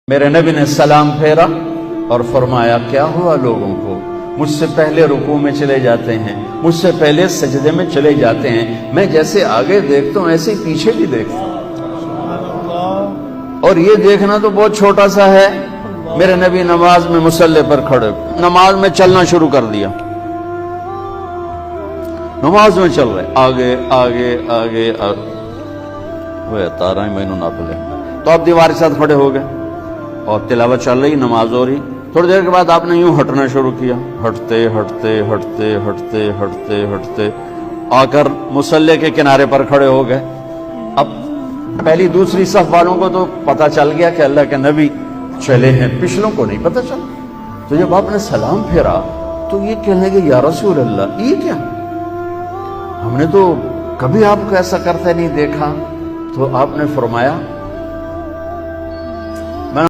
میرے نبی نے سلام پھیرا اور فرمایا کیا ہوا لوگوں کو، مجھ سے پہلے رکوع میں چلے جاتے ہیں، مجھ سے پہلے سجدے میں چلے جاتے ہیں، میں جیسے آگے دیکھتا ہوں ایسے پیچھے بھی دیکھتا ہوں، اور یہ دیکھنا تو بہت چھوٹا سا ہے۔ میرے نبی نماز میں مصلی پر کھڑے، نماز میں چلنا شروع کر دیا، نماز میں چل رہے آگے آگے آگے وہ تارا ہی میں نہ پلے تو آپ دیوار کے ساتھ کھڑے ہو گئے اور تلاوت چل رہی، نماز ہو رہی۔ تھوڑی دیر کے بعد آپ نے یوں ہٹنا شروع کیا، ہٹتے ہٹتے ہٹتے ہٹتے ہٹتے ہٹتے آ کر مصلی کے کنارے پر کھڑے ہو گئے۔ اب پہلی دوسری صف والوں کو تو پتہ چل گیا کہ اللہ کے نبی چلے ہیں، پچھلوں کو نہیں پتہ چلا۔ تو جب آپ نے سلام پھیرا تو یہ کہنے لگے یا رسول اللہ، یہ کیا، ہم نے تو کبھی آپ کو ایسا کرتے نہیں دیکھا۔ تو آپ نے فرمایا